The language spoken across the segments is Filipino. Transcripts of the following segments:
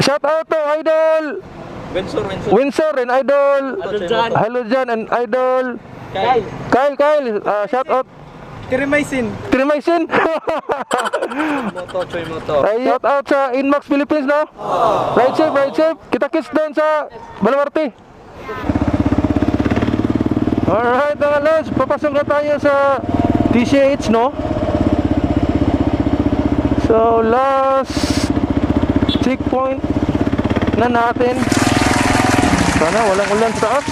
Shout out to Idol Winsor and Idol Hello John and Idol Kyle shout out Tirimaisin shout out sa Inmax Philippines, no? Ride safe kita kiss down sa Baluarte. Alright mga lods, papasok na tayo sa TCH, no? So last checkpoint na natin. Sana walang ulan sa taas.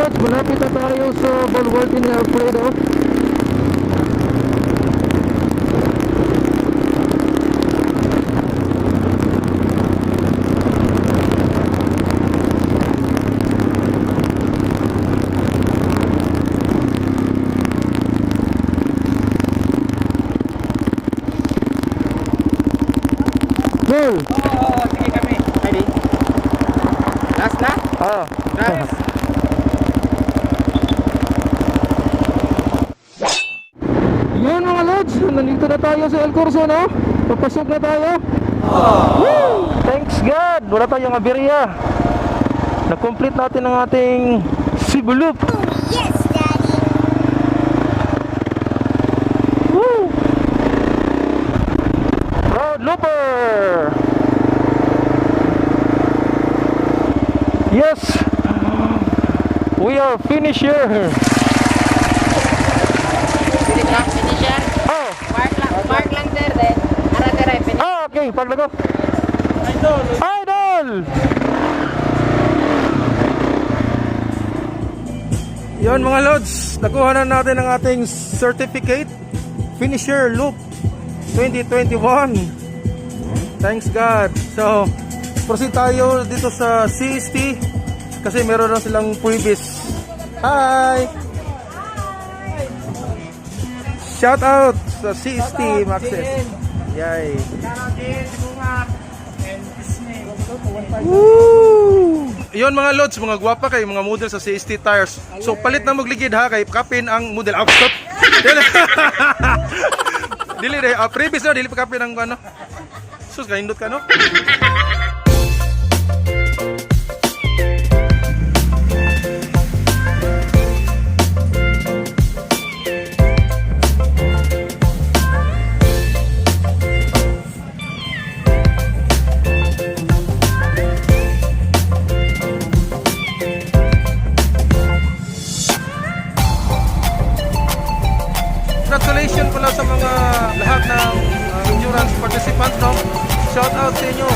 lods, malapit na tayo sa bulwark ni Alfredo. Goal! Oo, sige kami. Ready? Last na? Ah. Guys. Yun mga lods, nandito na tayo sa El Corso, no? Papasok na tayo. Woo! Thanks God! Wala tayong aberya. Na-complete natin ang ating Cebu loop. Yes, Daddy. Woo! Proud looper! Yes! We are finisher! Finisher. Oh! Mark lang sir, then. Ara finish. Ah, okay, paglago. Idol. Idol! Yon mga lods, nakuha na natin ang ating certificate finisher loop 2021. Thanks God. So, proceed tayo dito sa CST kasi meron na silang previous. Hi! Shout out sa CST Maxes. Yay! Woo! Yon mga lods, mga gwapa kay mga model sa CST tires. So palit na magligid ha kay kapin ang model outstop. Dili re, previous na dili pa kapin ang ano. Sus kaindot ka no. Congratulations pala sa mga lahat ng endurance participants, no? Shout out sa inyo.